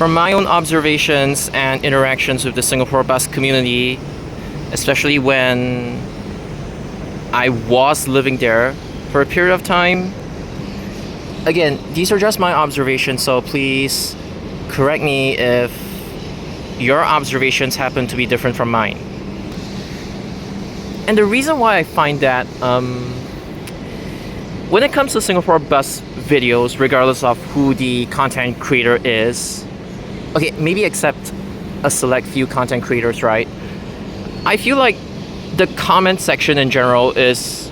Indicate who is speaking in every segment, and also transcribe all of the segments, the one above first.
Speaker 1: From my own observations and interactions with the Singapore bus community, especially when I was living there for a period of time, again, these are just my observations, so please correct me if your observations happen to be different from mine. And the reason why I find that when it comes to Singapore bus videos, regardless of who the content creator is, okay, maybe except a select few content creators, right? I feel like the comment section in general is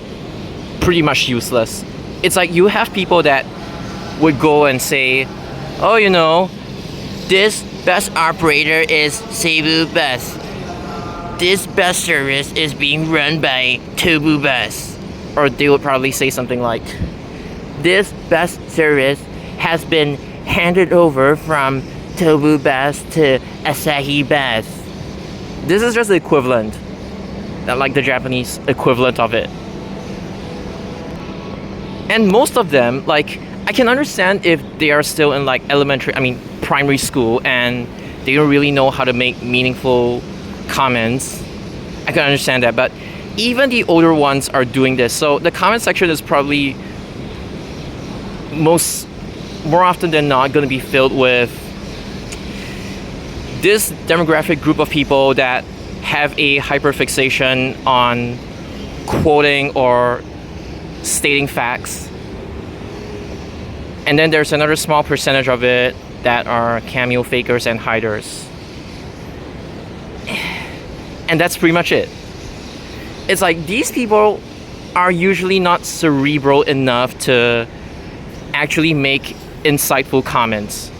Speaker 1: pretty much useless. It's like you have people that would go and say, oh, you know, this bus operator is Cebu Bus. This bus service is being run by Tobu Bus. Or they would probably say something like, this bus service has been handed over from Tobu Bus to Asahi Bus. This is just the equivalent, like the Japanese equivalent of it. And most of them, like, I can understand if they are still in like primary school and they don't really know how to make meaningful comments. I can understand that, but even the older ones are doing this. So the comment section is probably more often than not going to be filled with this demographic group of people that have a hyperfixation on quoting or stating facts. And then there's another small percentage of it that are cameo fakers and hiders. And that's pretty much it. It's like these people are usually not cerebral enough to actually make insightful comments.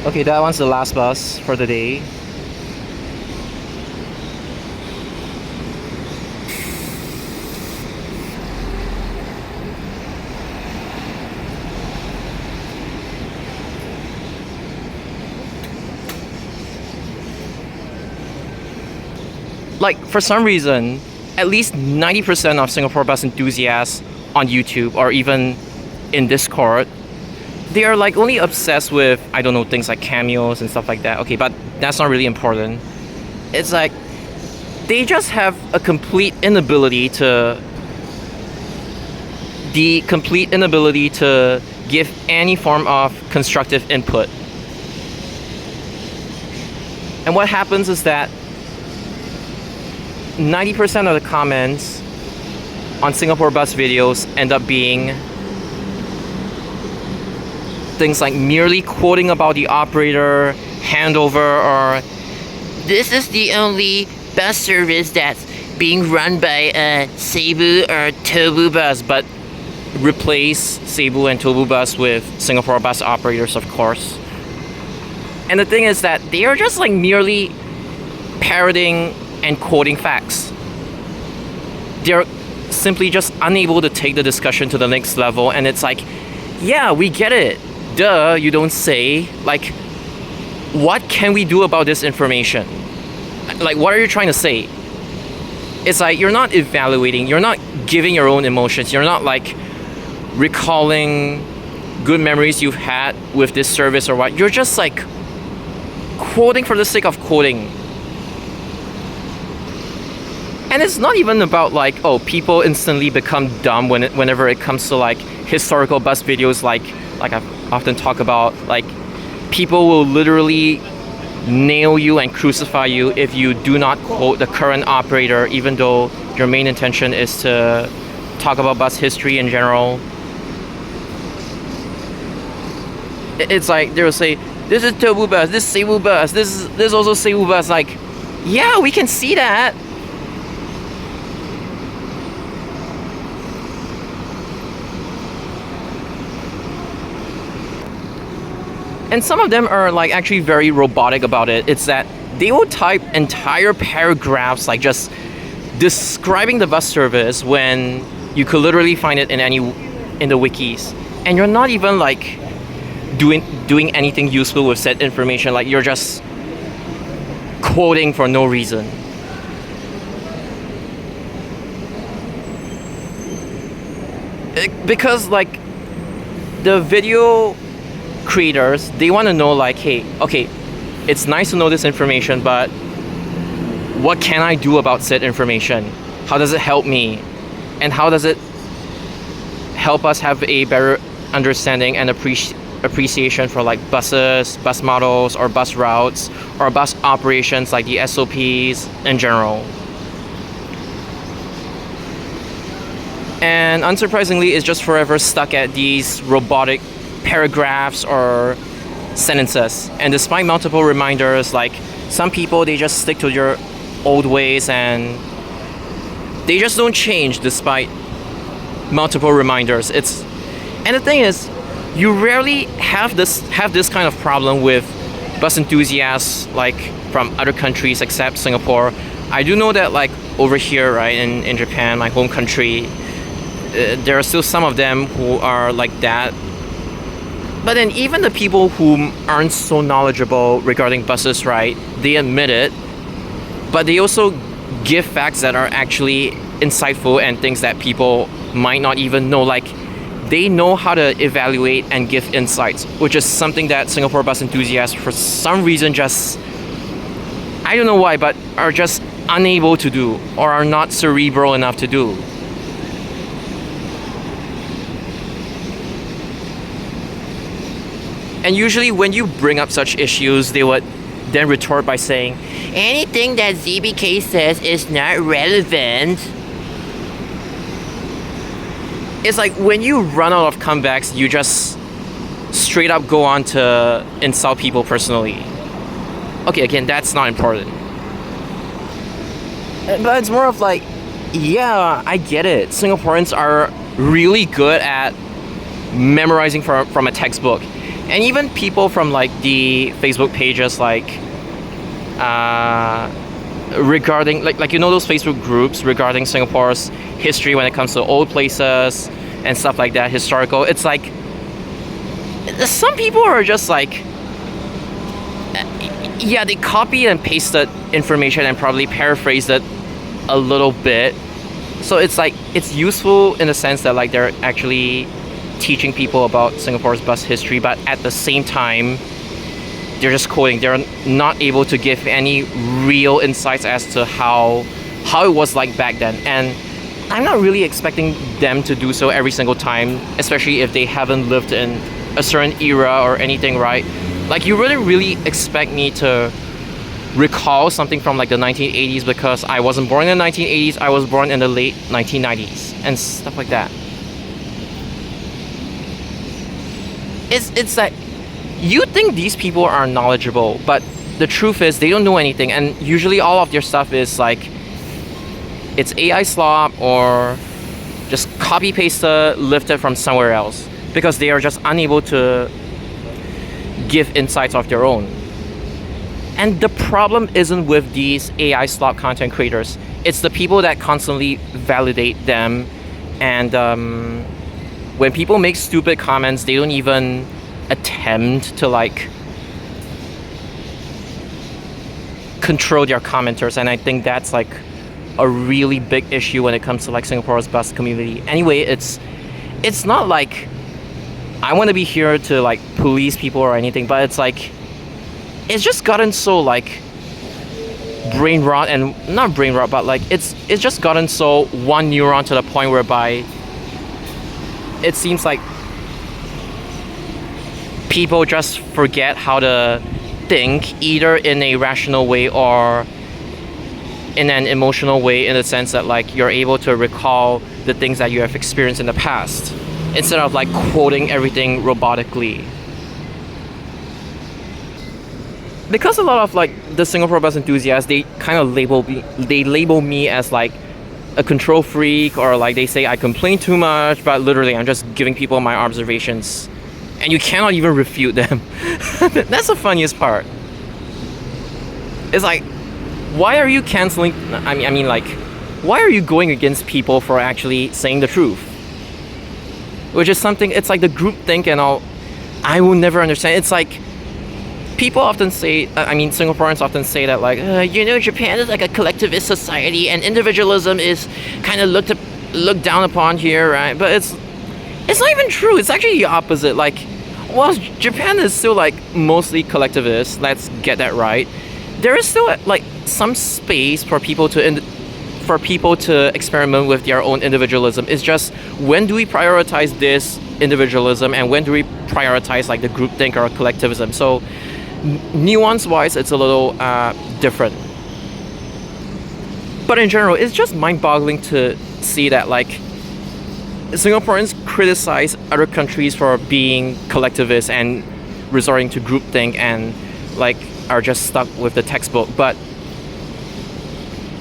Speaker 1: Okay, that one's the last bus for the day. Like, for some reason, at least 90% of Singapore bus enthusiasts on YouTube or even in Discord, they are like only obsessed with, I don't know, things like cameos and stuff like that. Okay, but that's not really important. It's like they just have a complete inability to give any form of constructive input. And what happens is that 90% of the comments on Singapore bus videos end up being things like merely quoting about the operator, handover, or this is the only bus service that's being run by a Cebu or Tobu Bus, but replace Cebu and Tobu Bus with Singapore bus operators, of course. And the thing is that they are just like merely parroting and quoting facts. They're simply just unable to take the discussion to the next level, and it's like, yeah, we get it. Duh, you don't say. Like, what can we do about this information? Like, what are you trying to say? It's like you're not evaluating, you're not giving your own emotions, you're not like recalling good memories you've had with this service or what. You're just like quoting for the sake of quoting. And it's not even about like, oh, people instantly become dumb whenever it comes to like historical bus videos, like I've often talk about, like people will literally nail you and crucify you if you do not quote the current operator, even though your main intention is to talk about bus history in general. It's like they will say, this is Tobu Bus, this is Cebu Bus, this is also Cebu Bus. Like, yeah, we can see that. And some of them are like actually very robotic about it. It's that they will type entire paragraphs like just describing the bus service when you could literally find it in the wikis, and you're not even like doing anything useful with said information. Like, you're just quoting for no reason. Because like the video creators, they want to know like, hey, okay, it's nice to know this information, but what can I do about said information? How does it help me? And how does it help us have a better understanding and appreciation for like buses, bus models, or bus routes, or bus operations, like the SOPs in general. And unsurprisingly, it's just forever stuck at these robotic paragraphs or sentences. And despite multiple reminders, like some people, they just stick to their old ways and they just don't change despite multiple reminders. And the thing is, you rarely have this kind of problem with bus enthusiasts like from other countries except Singapore. I do know that like over here, right, in Japan, my home country, there are still some of them who are like that. But then even the people who aren't so knowledgeable regarding buses, right, they admit it, but they also give facts that are actually insightful and things that people might not even know. Like they know how to evaluate and give insights, which is something that Singapore bus enthusiasts for some reason just, I don't know why, but are just unable to do or are not cerebral enough to do. And usually when you bring up such issues, they would then retort by saying, anything that ZBK says is not relevant. It's like when you run out of comebacks, you just straight up go on to insult people personally. Okay, again, that's not important. But it's more of like, yeah, I get it. Singaporeans are really good at memorizing from a textbook. And even people from like the Facebook pages like regarding like you know those Facebook groups regarding Singapore's history when it comes to old places and stuff like that, historical, it's like some people are just like, yeah, they copy and pasted information and probably paraphrased it a little bit. So it's like it's useful in the sense that like they're actually teaching people about Singapore's bus history, but at the same time they're just quoting. They're not able to give any real insights as to how it was like back then. And I'm not really expecting them to do so every single time, especially if they haven't lived in a certain era or anything, right? Like you wouldn't really expect me to recall something from like the 1980s because I wasn't born in the 1980s. I was born in the late 1990s and stuff like that. It's like you think these people are knowledgeable, but the truth is they don't know anything, and usually all of their stuff is like it's AI slop or just copy pasted, lifted from somewhere else because they are just unable to give insights of their own. And the problem isn't with these AI slop content creators, it's the people that constantly validate them. And when people make stupid comments, they don't even attempt to like control their commenters, and I think that's like a really big issue when it comes to like Singapore's bus community. Anyway, it's not like I want to be here to like police people or anything, but it's like it's just gotten so like brain rot, and not brain rot, but like it's just gotten so one neuron to the point whereby it seems like people just forget how to think either in a rational way or in an emotional way, in the sense that like you're able to recall the things that you have experienced in the past instead of like quoting everything robotically. Because a lot of like the Singapore bus enthusiasts, they kind of label me as like a control freak, or like they say I complain too much, but literally I'm just giving people my observations and you cannot even refute them. That's the funniest part. It's like, why are you canceling? I mean like, why are you going against people for actually saying the truth? Which is something, it's like the group think and all, I will never understand. It's like, people often say, Singaporeans often say that like, Japan is like a collectivist society and individualism is kind of looked down upon here, right? But it's It's not even true. It's actually the opposite. Like, while Japan is still like mostly collectivist, let's get that right. There is still like some space for people to experiment with their own individualism. It's just, when do we prioritize this individualism and when do we prioritize like the groupthink or collectivism? So nuance wise, it's a little different. But in general, it's just mind-boggling to see that like Singaporeans criticize other countries for being collectivist and resorting to groupthink and like are just stuck with the textbook, but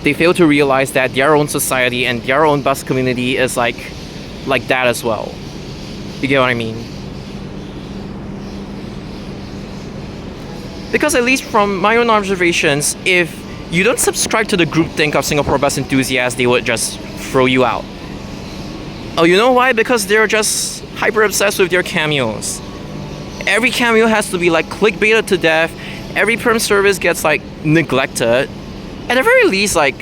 Speaker 1: they fail to realize that their own society and their own bus community is like that as well. You get what I mean? Because at least from my own observations, if you don't subscribe to the groupthink of Singapore bus enthusiasts, they would just throw you out. Oh, you know why? Because they're just hyper obsessed with their cameos. Every cameo has to be like clickbaited to death. Every perm service gets like neglected. At the very least, like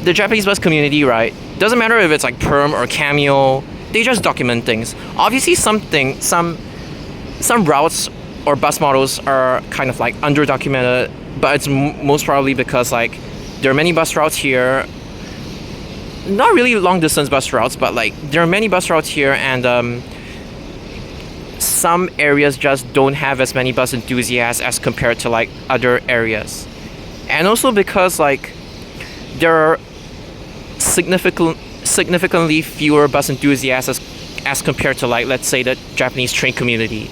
Speaker 1: the Japanese bus community, right? Doesn't matter if it's like perm or cameo, they just document things. Obviously, some routes or bus models are kind of like under-documented, but it's most probably because like there are many bus routes here. Not really long-distance bus routes, but like there are many bus routes here, and some areas just don't have as many bus enthusiasts as compared to like other areas. And also because like there are significantly fewer bus enthusiasts as compared to like, let's say, the Japanese train community.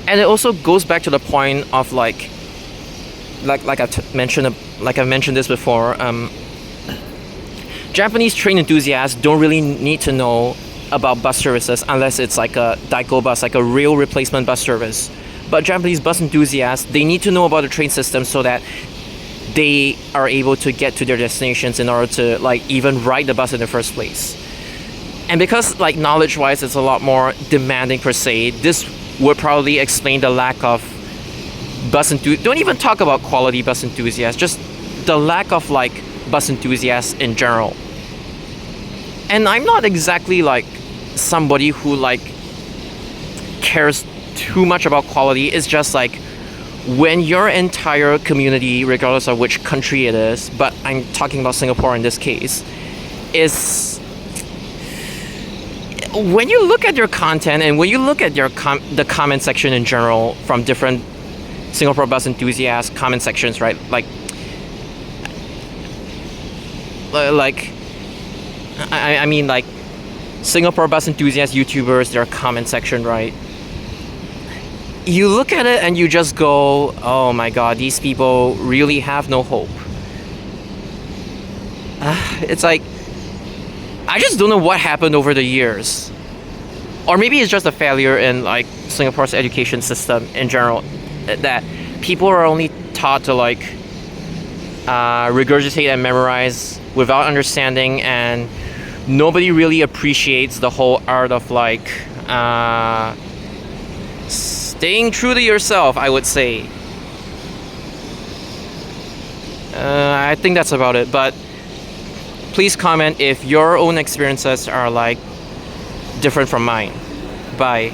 Speaker 1: And it also goes back to the point of like I've mentioned this before. Japanese train enthusiasts don't really need to know about bus services unless it's like a Daiko bus, like a real replacement bus service. But Japanese bus enthusiasts, they need to know about the train system so that they are able to get to their destinations in order to like even ride the bus in the first place. And because like knowledge-wise it's a lot more demanding per se, this would probably explain the lack of bus enthusiasts. Don't even talk about quality bus enthusiasts, just the lack of like bus enthusiasts in general. And I'm not exactly like somebody who like cares too much about quality. It's just like when your entire community, regardless of which country it is, but I'm talking about Singapore in this case, is when you look at their content and when you look at their the comment section in general from different Singapore bus enthusiast comment sections, right? Like I mean like Singapore bus enthusiast YouTubers, their comment section, right? You look at it and you just go, oh my god, these people really have no hope. It's like, I just don't know what happened over the years. Or maybe it's just a failure in like Singapore's education system in general, that people are only taught to like regurgitate and memorize without understanding, and nobody really appreciates the whole art of like staying true to yourself, I would say. I think that's about it, but please comment if your own experiences are like different from mine. Bye.